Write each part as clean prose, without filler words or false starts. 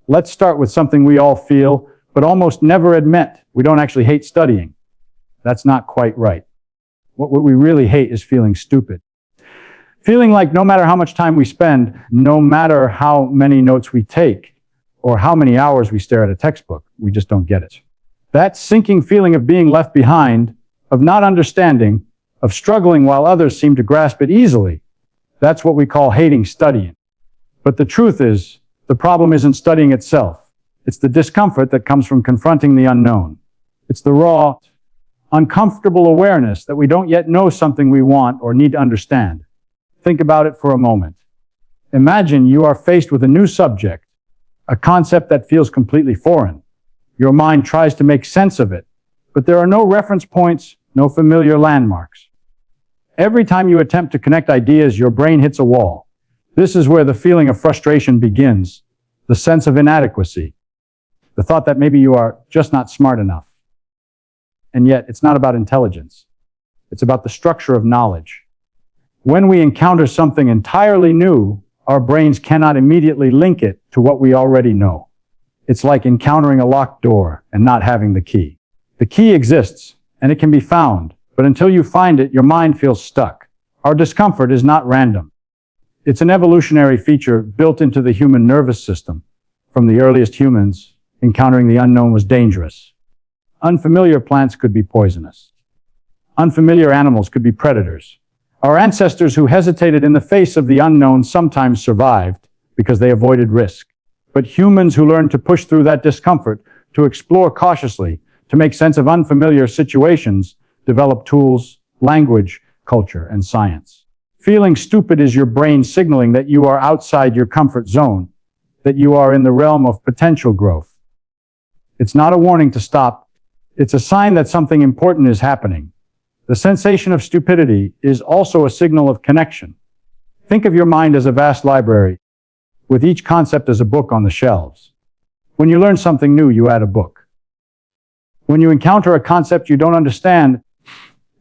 Let's start with something we all feel, but almost never admit. We don't actually hate studying. That's not quite right. What we really hate is feeling stupid. Feeling like no matter how much time we spend, no matter how many notes we take, or how many hours we stare at a textbook, we just don't get it. That sinking feeling of being left behind, of not understanding, of struggling while others seem to grasp it easily, that's what we call hating studying. But the truth is, the problem isn't studying itself. It's the discomfort that comes from confronting the unknown. It's the raw, uncomfortable awareness that we don't yet know something we want or need to understand. Think about it for a moment. Imagine you are faced with a new subject, a concept that feels completely foreign. Your mind tries to make sense of it, but there are no reference points, no familiar landmarks. Every time you attempt to connect ideas, your brain hits a wall. This is where the feeling of frustration begins, the sense of inadequacy, the thought that maybe you are just not smart enough. And yet, it's not about intelligence. It's about the structure of knowledge. When we encounter something entirely new, our brains cannot immediately link it to what we already know. It's like encountering a locked door and not having the key. The key exists, and it can be found, but until you find it, your mind feels stuck. Our discomfort is not random. It's an evolutionary feature built into the human nervous system. From the earliest humans, encountering the unknown was dangerous. Unfamiliar plants could be poisonous. Unfamiliar animals could be predators. Our ancestors who hesitated in the face of the unknown sometimes survived because they avoided risk. But humans who learned to push through that discomfort, to explore cautiously, to make sense of unfamiliar situations, develop tools, language, culture, and science. Feeling stupid is your brain signaling that you are outside your comfort zone, that you are in the realm of potential growth. It's not a warning to stop. It's a sign that something important is happening. The sensation of stupidity is also a signal of connection. Think of your mind as a vast library, with each concept as a book on the shelves. When you learn something new, you add a book. When you encounter a concept you don't understand,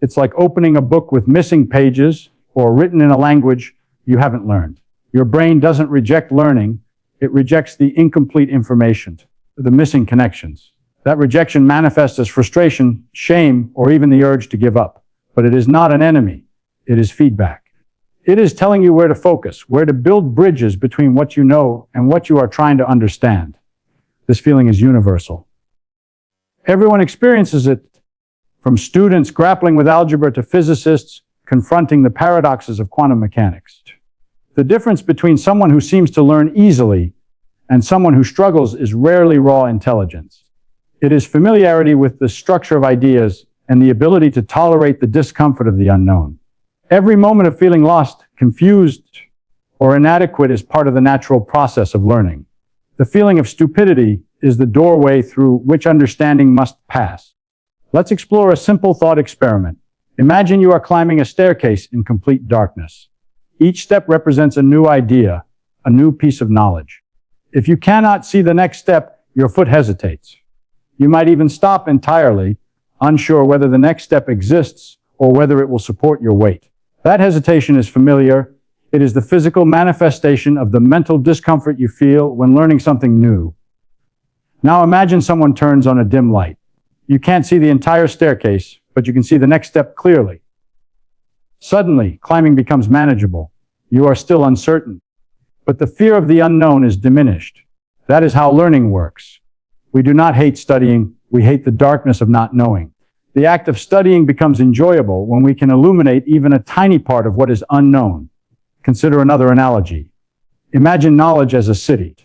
it's like opening a book with missing pages or written in a language you haven't learned. Your brain doesn't reject learning, it rejects the incomplete information, the missing connections. That rejection manifests as frustration, shame, or even the urge to give up. But it is not an enemy. It is feedback. It is telling you where to focus, where to build bridges between what you know and what you are trying to understand. This feeling is universal. Everyone experiences it, from students grappling with algebra to physicists confronting the paradoxes of quantum mechanics. The difference between someone who seems to learn easily and someone who struggles is rarely raw intelligence. It is familiarity with the structure of ideas and the ability to tolerate the discomfort of the unknown. Every moment of feeling lost, confused, or inadequate is part of the natural process of learning. The feeling of stupidity is the doorway through which understanding must pass. Let's explore a simple thought experiment. Imagine you are climbing a staircase in complete darkness. Each step represents a new idea, a new piece of knowledge. If you cannot see the next step, your foot hesitates. You might even stop entirely, unsure whether the next step exists or whether it will support your weight. That hesitation is familiar. It is the physical manifestation of the mental discomfort you feel when learning something new. Now imagine someone turns on a dim light. You can't see the entire staircase, but you can see the next step clearly. Suddenly, climbing becomes manageable. You are still uncertain, but the fear of the unknown is diminished. That is how learning works. We do not hate studying, we hate the darkness of not knowing. The act of studying becomes enjoyable when we can illuminate even a tiny part of what is unknown. Consider another analogy. Imagine knowledge as a city.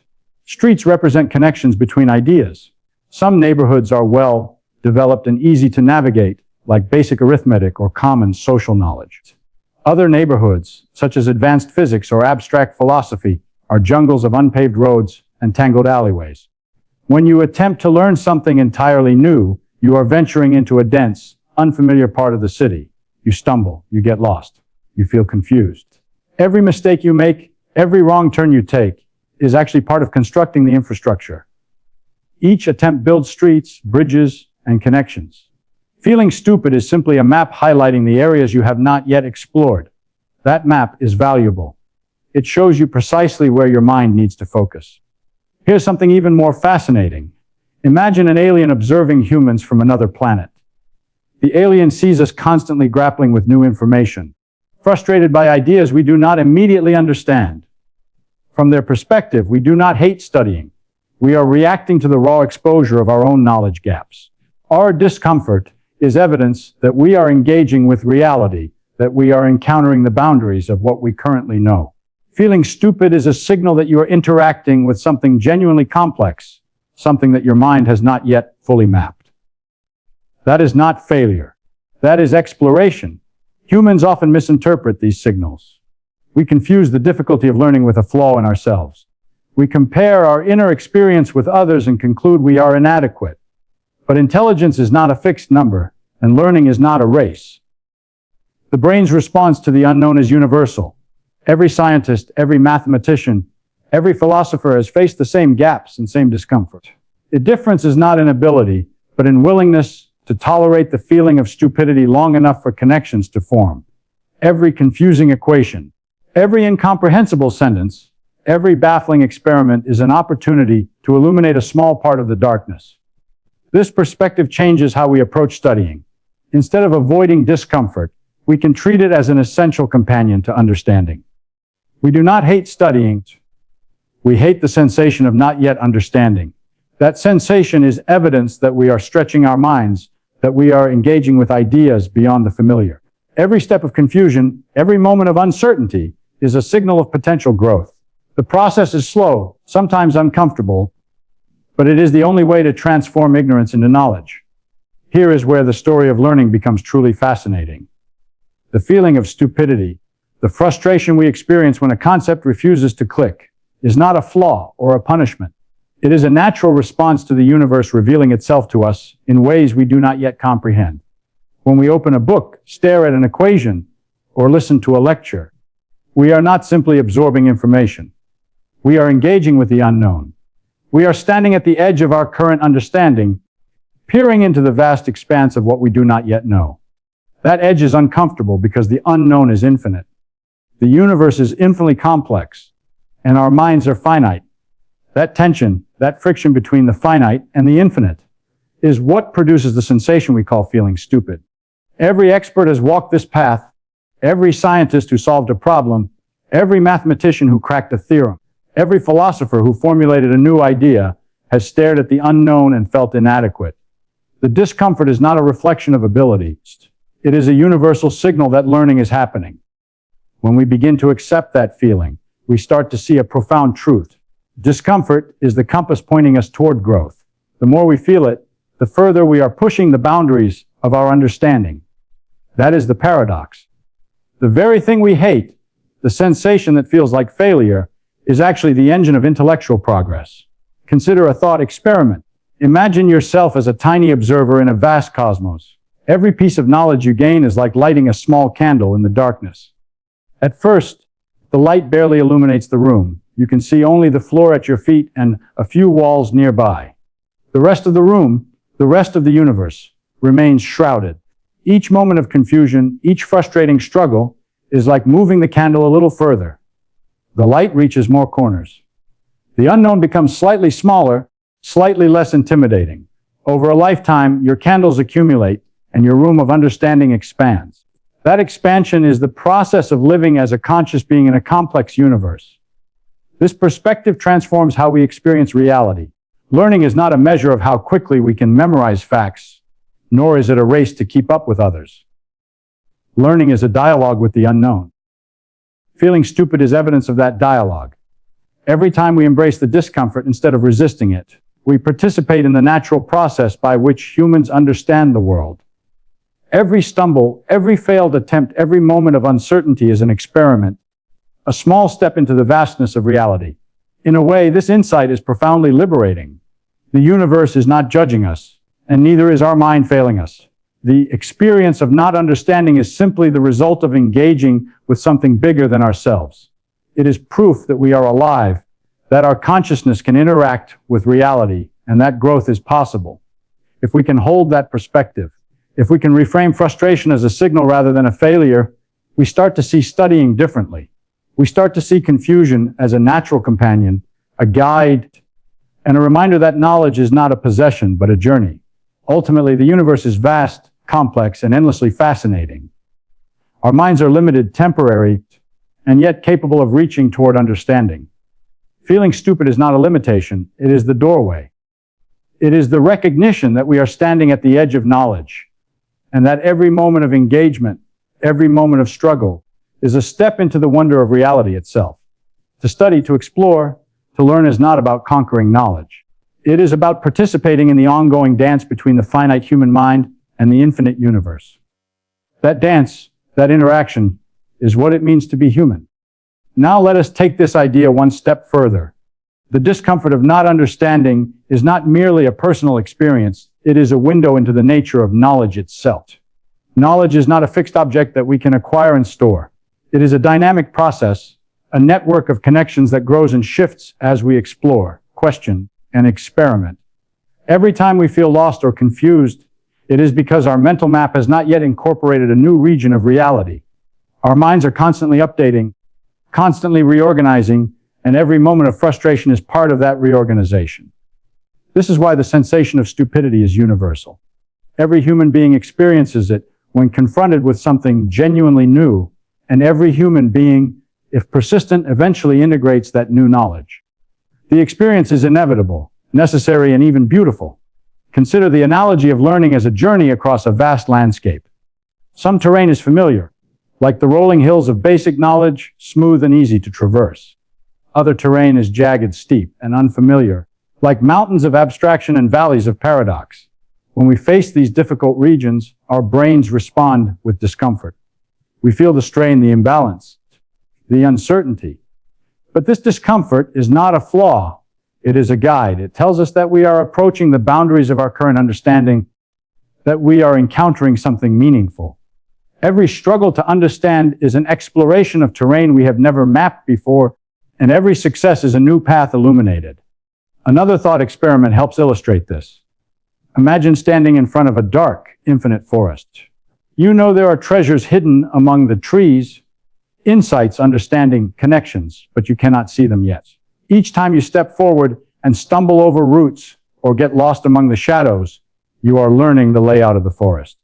Streets represent connections between ideas. Some neighborhoods are well developed and easy to navigate, like basic arithmetic or common social knowledge. Other neighborhoods, such as advanced physics or abstract philosophy, are jungles of unpaved roads and tangled alleyways. When you attempt to learn something entirely new, you are venturing into a dense, unfamiliar part of the city. You stumble, you get lost, you feel confused. Every mistake you make, every wrong turn you take, is actually part of constructing the infrastructure. Each attempt builds streets, bridges, and connections. Feeling stupid is simply a map highlighting the areas you have not yet explored. That map is valuable. It shows you precisely where your mind needs to focus. Here's something even more fascinating. Imagine an alien observing humans from another planet. The alien sees us constantly grappling with new information, frustrated by ideas we do not immediately understand. From their perspective, we do not hate studying. We are reacting to the raw exposure of our own knowledge gaps. Our discomfort is evidence that we are engaging with reality, that we are encountering the boundaries of what we currently know. Feeling stupid is a signal that you are interacting with something genuinely complex, something that your mind has not yet fully mapped. That is not failure. That is exploration. Humans often misinterpret these signals. We confuse the difficulty of learning with a flaw in ourselves. We compare our inner experience with others and conclude we are inadequate. But intelligence is not a fixed number, and learning is not a race. The brain's response to the unknown is universal. Every scientist, every mathematician, every philosopher has faced the same gaps and same discomfort. The difference is not in ability, but in willingness to tolerate the feeling of stupidity long enough for connections to form. Every confusing equation, every incomprehensible sentence, every baffling experiment is an opportunity to illuminate a small part of the darkness. This perspective changes how we approach studying. Instead of avoiding discomfort, we can treat it as an essential companion to understanding. We do not hate studying. We hate the sensation of not yet understanding. That sensation is evidence that we are stretching our minds, that we are engaging with ideas beyond the familiar. Every step of confusion, every moment of uncertainty is a signal of potential growth. The process is slow, sometimes uncomfortable, but it is the only way to transform ignorance into knowledge. Here is where the story of learning becomes truly fascinating. The feeling of stupidity, the frustration we experience when a concept refuses to click, is not a flaw or a punishment. It is a natural response to the universe revealing itself to us in ways we do not yet comprehend. When we open a book, stare at an equation, or listen to a lecture, we are not simply absorbing information. We are engaging with the unknown. We are standing at the edge of our current understanding, peering into the vast expanse of what we do not yet know. That edge is uncomfortable because the unknown is infinite. The universe is infinitely complex, and our minds are finite. That tension, that friction between the finite and the infinite, is what produces the sensation we call feeling stupid. Every expert has walked this path, every scientist who solved a problem, every mathematician who cracked a theorem, every philosopher who formulated a new idea has stared at the unknown and felt inadequate. The discomfort is not a reflection of ability. It is a universal signal that learning is happening. When we begin to accept that feeling, we start to see a profound truth. Discomfort is the compass pointing us toward growth. The more we feel it, the further we are pushing the boundaries of our understanding. That is the paradox. The very thing we hate, the sensation that feels like failure, is actually the engine of intellectual progress. Consider a thought experiment. Imagine yourself as a tiny observer in a vast cosmos. Every piece of knowledge you gain is like lighting a small candle in the darkness. At first, the light barely illuminates the room. You can see only the floor at your feet and a few walls nearby. The rest of the room, the rest of the universe, remains shrouded. Each moment of confusion, each frustrating struggle, is like moving the candle a little further. The light reaches more corners. The unknown becomes slightly smaller, slightly less intimidating. Over a lifetime, your candles accumulate, and your room of understanding expands. That expansion is the process of living as a conscious being in a complex universe. This perspective transforms how we experience reality. Learning is not a measure of how quickly we can memorize facts, nor is it a race to keep up with others. Learning is a dialogue with the unknown. Feeling stupid is evidence of that dialogue. Every time we embrace the discomfort instead of resisting it, we participate in the natural process by which humans understand the world. Every stumble, every failed attempt, every moment of uncertainty is an experiment, a small step into the vastness of reality. In a way, this insight is profoundly liberating. The universe is not judging us, and neither is our mind failing us. The experience of not understanding is simply the result of engaging with something bigger than ourselves. It is proof that we are alive, that our consciousness can interact with reality, and that growth is possible. If we can hold that perspective, if we can reframe frustration as a signal rather than a failure, we start to see studying differently. We start to see confusion as a natural companion, a guide, and a reminder that knowledge is not a possession, but a journey. Ultimately, the universe is vast, complex, and endlessly fascinating. Our minds are limited, temporary, and yet capable of reaching toward understanding. Feeling stupid is not a limitation, it is the doorway. It is the recognition that we are standing at the edge of knowledge, and that every moment of engagement, every moment of struggle, is a step into the wonder of reality itself. To study, to explore, to learn is not about conquering knowledge. It is about participating in the ongoing dance between the finite human mind and the infinite universe. That dance, that interaction, is what it means to be human. Now let us take this idea one step further. The discomfort of not understanding is not merely a personal experience, it is a window into the nature of knowledge itself. Knowledge is not a fixed object that we can acquire and store. It is a dynamic process, a network of connections that grows and shifts as we explore, question, and experiment. Every time we feel lost or confused, it is because our mental map has not yet incorporated a new region of reality. Our minds are constantly updating, constantly reorganizing, and every moment of frustration is part of that reorganization. This is why the sensation of stupidity is universal. Every human being experiences it when confronted with something genuinely new, and every human being, if persistent, eventually integrates that new knowledge. The experience is inevitable, necessary, and even beautiful. Consider the analogy of learning as a journey across a vast landscape. Some terrain is familiar, like the rolling hills of basic knowledge, smooth and easy to traverse. Other terrain is jagged, steep, and unfamiliar, like mountains of abstraction and valleys of paradox. When we face these difficult regions, our brains respond with discomfort. We feel the strain, the imbalance, the uncertainty. But this discomfort is not a flaw. It is a guide. It tells us that we are approaching the boundaries of our current understanding, that we are encountering something meaningful. Every struggle to understand is an exploration of terrain we have never mapped before, and every success is a new path illuminated. Another thought experiment helps illustrate this. Imagine standing in front of a dark, infinite forest. You know there are treasures hidden among the trees, insights, understanding, connections, but you cannot see them yet. Each time you step forward and stumble over roots or get lost among the shadows, you are learning the layout of the forest.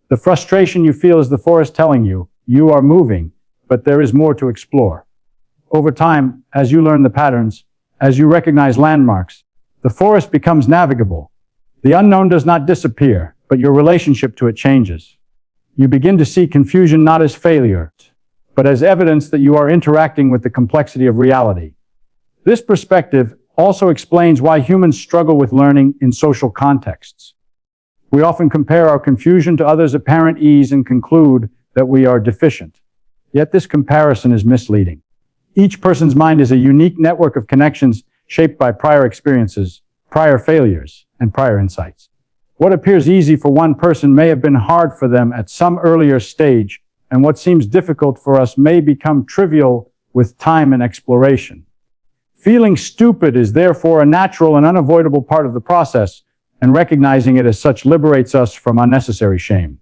The frustration you feel is the forest telling you, you are moving, but there is more to explore. Over time, as you learn the patterns, as you recognize landmarks, the forest becomes navigable. The unknown does not disappear, but your relationship to it changes. You begin to see confusion not as failure, but as evidence that you are interacting with the complexity of reality. This perspective also explains why humans struggle with learning in social contexts. We often compare our confusion to others' apparent ease and conclude that we are deficient. Yet this comparison is misleading. Each person's mind is a unique network of connections shaped by prior experiences, prior failures, and prior insights. What appears easy for one person may have been hard for them at some earlier stage, and what seems difficult for us may become trivial with time and exploration. Feeling stupid is therefore a natural and unavoidable part of the process, and recognizing it as such liberates us from unnecessary shame.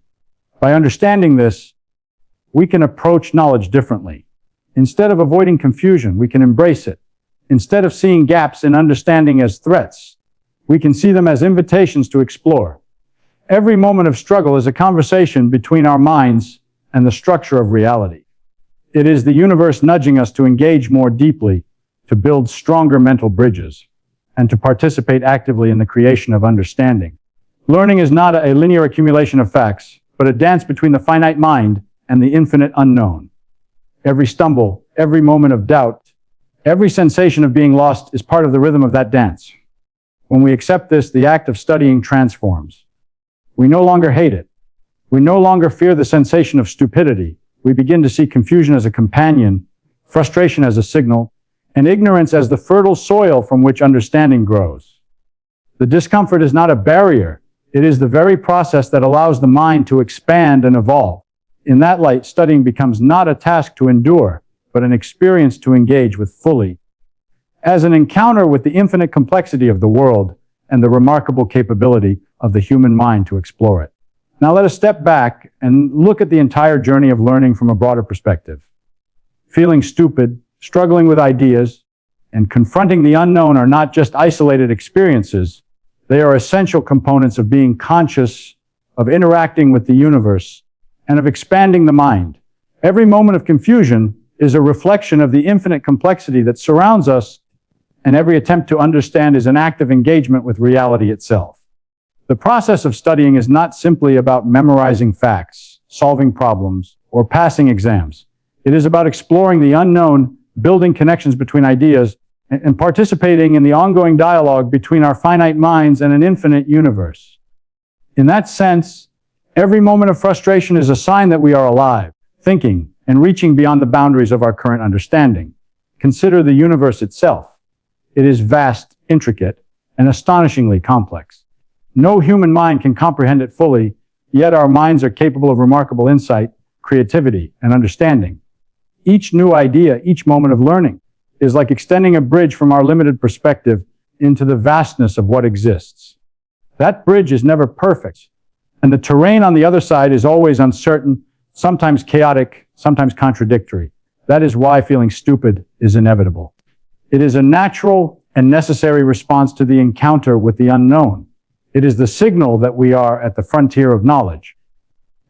By understanding this, we can approach knowledge differently. Instead of avoiding confusion, we can embrace it. Instead of seeing gaps in understanding as threats, we can see them as invitations to explore. Every moment of struggle is a conversation between our minds and the structure of reality. It is the universe nudging us to engage more deeply, to build stronger mental bridges, and to participate actively in the creation of understanding. Learning is not a linear accumulation of facts, but a dance between the finite mind and the infinite unknown. Every stumble, every moment of doubt, every sensation of being lost is part of the rhythm of that dance. When we accept this, the act of studying transforms. We no longer hate it. We no longer fear the sensation of stupidity. We begin to see confusion as a companion, frustration as a signal, and ignorance as the fertile soil from which understanding grows. The discomfort is not a barrier. It is the very process that allows the mind to expand and evolve. In that light, studying becomes not a task to endure, but an experience to engage with fully, as an encounter with the infinite complexity of the world and the remarkable capability of the human mind to explore it. Now let us step back and look at the entire journey of learning from a broader perspective. Feeling stupid, struggling with ideas, and confronting the unknown are not just isolated experiences. They are essential components of being conscious, of interacting with the universe, and of expanding the mind. Every moment of confusion is a reflection of the infinite complexity that surrounds us, and every attempt to understand is an act of engagement with reality itself. The process of studying is not simply about memorizing facts, solving problems, or passing exams. It is about exploring the unknown, building connections between ideas, and participating in the ongoing dialogue between our finite minds and an infinite universe. In that sense, every moment of frustration is a sign that we are alive, thinking, and reaching beyond the boundaries of our current understanding. Consider the universe itself. It is vast, intricate, and astonishingly complex. No human mind can comprehend it fully, yet our minds are capable of remarkable insight, creativity, and understanding. Each new idea, each moment of learning, is like extending a bridge from our limited perspective into the vastness of what exists. That bridge is never perfect, and the terrain on the other side is always uncertain, sometimes chaotic, sometimes contradictory. That is why feeling stupid is inevitable. It is a natural and necessary response to the encounter with the unknown. It is the signal that we are at the frontier of knowledge.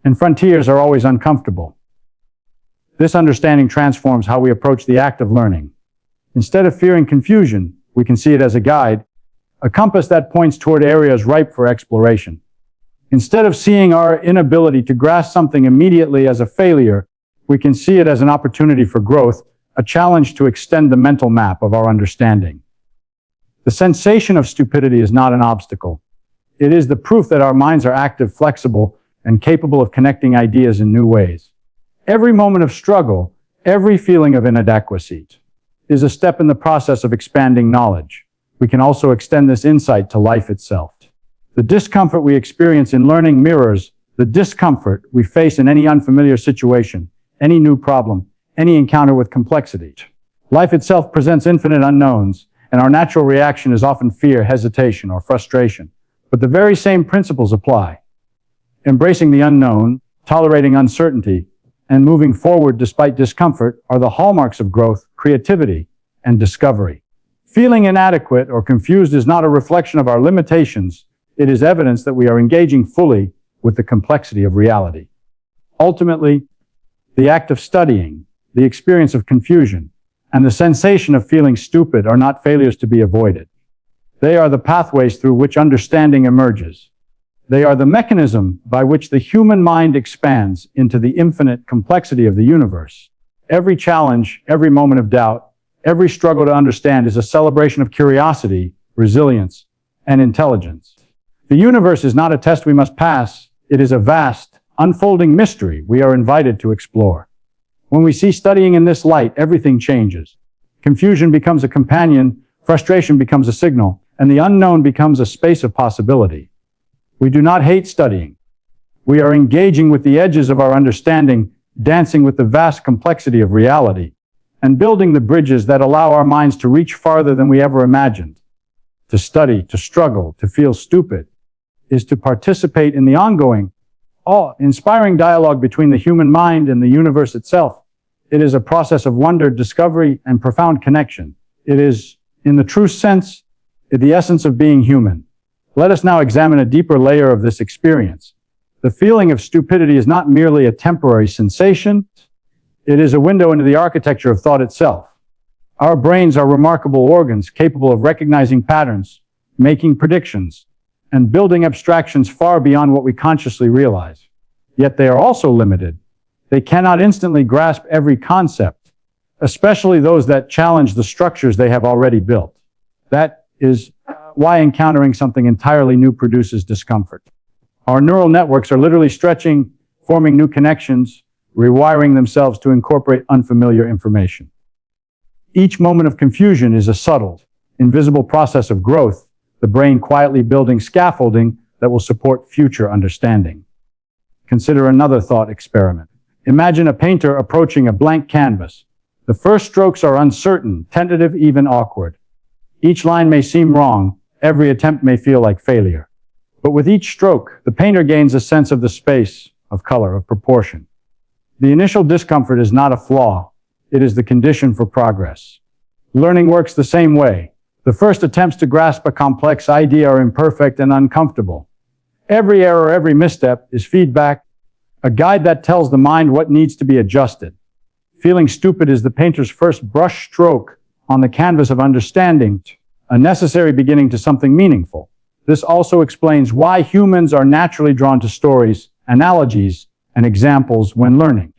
And frontiers are always uncomfortable. This understanding transforms how we approach the act of learning. Instead of fearing confusion, we can see it as a guide, a compass that points toward areas ripe for exploration. Instead of seeing our inability to grasp something immediately as a failure, we can see it as an opportunity for growth, a challenge to extend the mental map of our understanding. The sensation of stupidity is not an obstacle. It is the proof that our minds are active, flexible, and capable of connecting ideas in new ways. Every moment of struggle, every feeling of inadequacy, is a step in the process of expanding knowledge. We can also extend this insight to life itself. The discomfort we experience in learning mirrors the discomfort we face in any unfamiliar situation, any new problem, any encounter with complexity. Life itself presents infinite unknowns, and our natural reaction is often fear, hesitation, or frustration. But the very same principles apply. Embracing the unknown, tolerating uncertainty, and moving forward despite discomfort are the hallmarks of growth, creativity, and discovery. Feeling inadequate or confused is not a reflection of our limitations. It is evidence that we are engaging fully with the complexity of reality. Ultimately, the act of studying, the experience of confusion, and the sensation of feeling stupid are not failures to be avoided. They are the pathways through which understanding emerges. They are the mechanism by which the human mind expands into the infinite complexity of the universe. Every challenge, every moment of doubt, every struggle to understand is a celebration of curiosity, resilience, and intelligence. The universe is not a test we must pass. It is a vast, unfolding mystery we are invited to explore. When we see studying in this light, everything changes. Confusion becomes a companion, frustration becomes a signal, and the unknown becomes a space of possibility. We do not hate studying. We are engaging with the edges of our understanding, dancing with the vast complexity of reality, and building the bridges that allow our minds to reach farther than we ever imagined. To study, to struggle, to feel stupid, is to participate in the ongoing, awe-inspiring dialogue between the human mind and the universe itself. It is a process of wonder, discovery, and profound connection. It is, in the true sense, the essence of being human. Let us now examine a deeper layer of this experience. The feeling of stupidity is not merely a temporary sensation. It is a window into the architecture of thought itself. Our brains are remarkable organs capable of recognizing patterns, making predictions, and building abstractions far beyond what we consciously realize. Yet they are also limited. They cannot instantly grasp every concept, especially those that challenge the structures they have already built. That is why encountering something entirely new produces discomfort. Our neural networks are literally stretching, forming new connections, rewiring themselves to incorporate unfamiliar information. Each moment of confusion is a subtle, invisible process of growth, the brain quietly building scaffolding that will support future understanding. Consider another thought experiment. Imagine a painter approaching a blank canvas. The first strokes are uncertain, tentative, even awkward. Each line may seem wrong, every attempt may feel like failure. But with each stroke, the painter gains a sense of the space, of color, of proportion. The initial discomfort is not a flaw, it is the condition for progress. Learning works the same way. The first attempts to grasp a complex idea are imperfect and uncomfortable. Every error, every misstep is feedback, a guide that tells the mind what needs to be adjusted. Feeling stupid is the painter's first brush stroke on the canvas of understanding, a necessary beginning to something meaningful. This also explains why humans are naturally drawn to stories, analogies, and examples when learning.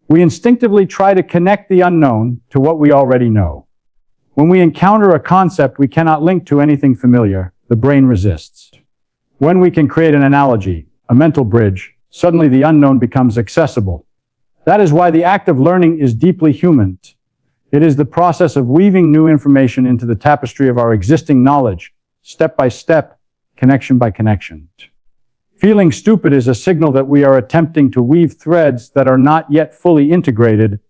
We instinctively try to connect the unknown to what we already know. When we encounter a concept we cannot link to anything familiar, the brain resists. When we can create an analogy, a mental bridge, suddenly the unknown becomes accessible. That is why the act of learning is deeply human. It is the process of weaving new information into the tapestry of our existing knowledge, step by step, connection by connection. Feeling stupid is a signal that we are attempting to weave threads that are not yet fully integrated,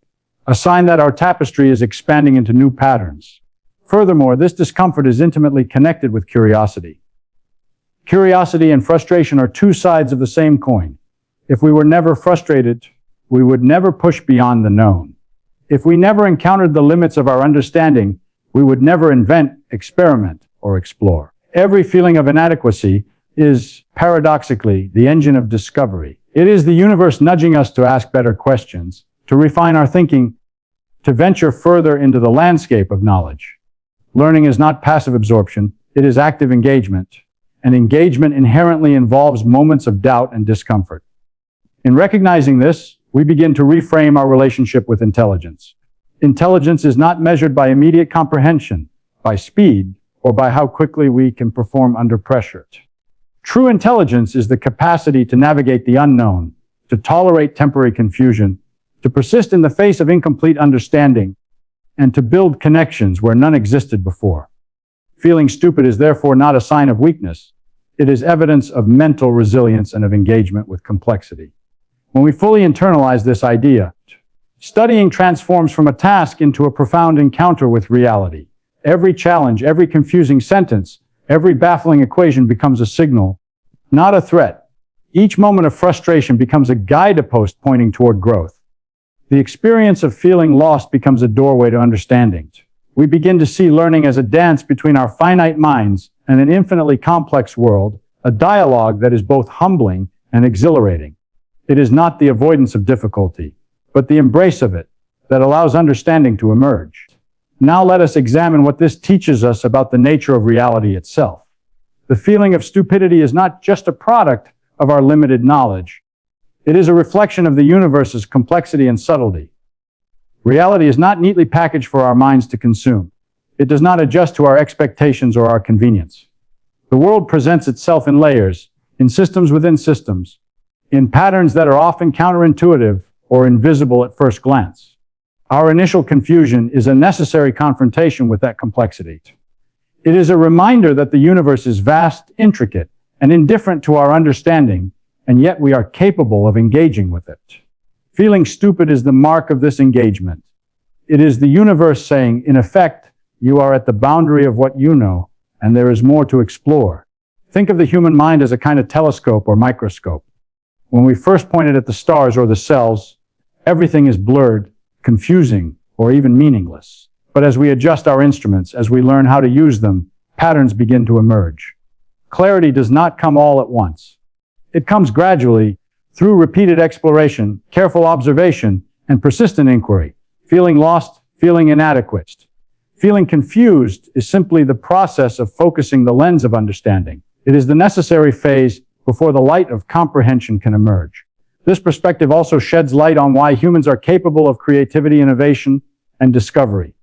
a sign that our tapestry is expanding into new patterns. Furthermore, this discomfort is intimately connected with curiosity. Curiosity and frustration are two sides of the same coin. If we were never frustrated, we would never push beyond the known. If we never encountered the limits of our understanding, we would never invent, experiment, or explore. Every feeling of inadequacy is, paradoxically, the engine of discovery. It is the universe nudging us to ask better questions, to refine our thinking, to venture further into the landscape of knowledge. Learning is not passive absorption, it is active engagement, and engagement inherently involves moments of doubt and discomfort. In recognizing this, we begin to reframe our relationship with intelligence. Intelligence is not measured by immediate comprehension, by speed, or by how quickly we can perform under pressure. True intelligence is the capacity to navigate the unknown, to tolerate temporary confusion, to persist in the face of incomplete understanding, and to build connections where none existed before. Feeling stupid is therefore not a sign of weakness. It is evidence of mental resilience and of engagement with complexity. When we fully internalize this idea, studying transforms from a task into a profound encounter with reality. Every challenge, every confusing sentence, every baffling equation becomes a signal, not a threat. Each moment of frustration becomes a guidepost pointing toward growth. The experience of feeling lost becomes a doorway to understanding. We begin to see learning as a dance between our finite minds and an infinitely complex world, a dialogue that is both humbling and exhilarating. It is not the avoidance of difficulty, but the embrace of it that allows understanding to emerge. Now let us examine what this teaches us about the nature of reality itself. The feeling of stupidity is not just a product of our limited knowledge. It is a reflection of the universe's complexity and subtlety. Reality is not neatly packaged for our minds to consume. It does not adjust to our expectations or our convenience. The world presents itself in layers, in systems within systems, in patterns that are often counterintuitive or invisible at first glance. Our initial confusion is a necessary confrontation with that complexity. It is a reminder that the universe is vast, intricate, and indifferent to our understanding, and yet we are capable of engaging with it. Feeling stupid is the mark of this engagement. It is the universe saying, in effect, you are at the boundary of what you know, and there is more to explore. Think of the human mind as a kind of telescope or microscope. When we first pointed at the stars or the cells, everything is blurred, confusing, or even meaningless. But as we adjust our instruments, as we learn how to use them, patterns begin to emerge. Clarity does not come all at once. It comes gradually, through repeated exploration, careful observation, and persistent inquiry. Feeling lost, feeling inadequate. Feeling confused is simply the process of focusing the lens of understanding. It is the necessary phase before the light of comprehension can emerge. This perspective also sheds light on why humans are capable of creativity, innovation, and discovery.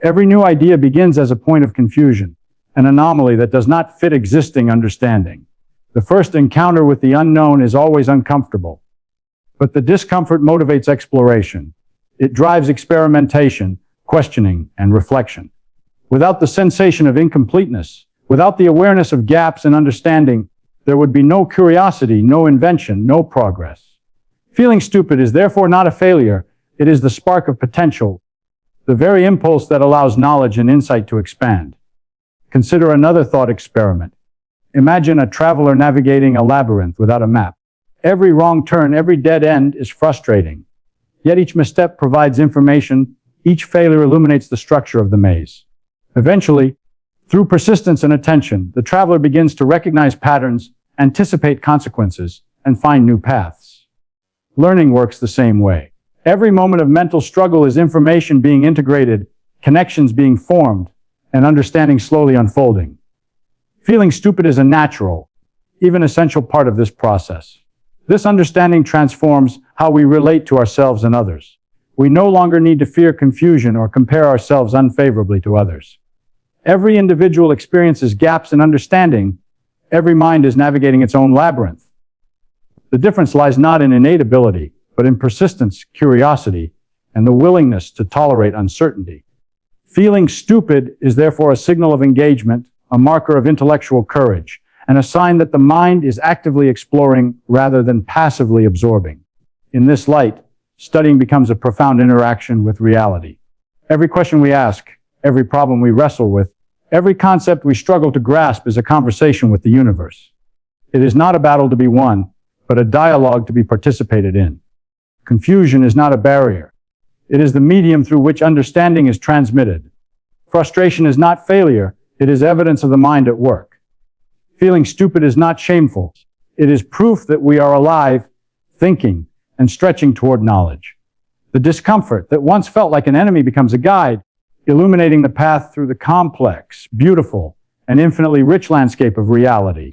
Every new idea begins as a point of confusion, an anomaly that does not fit existing understanding. The first encounter with the unknown is always uncomfortable, but the discomfort motivates exploration. It drives experimentation, questioning, and reflection. Without the sensation of incompleteness, without the awareness of gaps in understanding, there would be no curiosity, no invention, no progress. Feeling stupid is therefore not a failure. It is the spark of potential, the very impulse that allows knowledge and insight to expand. Consider another thought experiment. Imagine a traveler navigating a labyrinth without a map. Every wrong turn, every dead end is frustrating. Yet each misstep provides information, Each failure illuminates the structure of the maze. Eventually, through persistence and attention, the traveler begins to recognize patterns, anticipate consequences, and find new paths. Learning works the same way. Every moment of mental struggle is information being integrated, connections being formed, and understanding slowly unfolding. Feeling stupid is a natural, even essential part of this process. This understanding transforms how we relate to ourselves and others. We no longer need to fear confusion or compare ourselves unfavorably to others. Every individual experiences gaps in understanding. Every mind is navigating its own labyrinth. The difference lies not in innate ability, but in persistence, curiosity, and the willingness to tolerate uncertainty. Feeling stupid is therefore a signal of engagement, a marker of intellectual courage, and a sign that the mind is actively exploring rather than passively absorbing. In this light, studying becomes a profound interaction with reality. Every question we ask, every problem we wrestle with, every concept we struggle to grasp is a conversation with the universe. It is not a battle to be won, but a dialogue to be participated in. Confusion is not a barrier. It is the medium through which understanding is transmitted. Frustration is not failure. It is evidence of the mind at work. Feeling stupid is not shameful. It is proof that we are alive, thinking, and stretching toward knowledge. The discomfort that once felt like an enemy becomes a guide, illuminating the path through the complex, beautiful, and infinitely rich landscape of reality.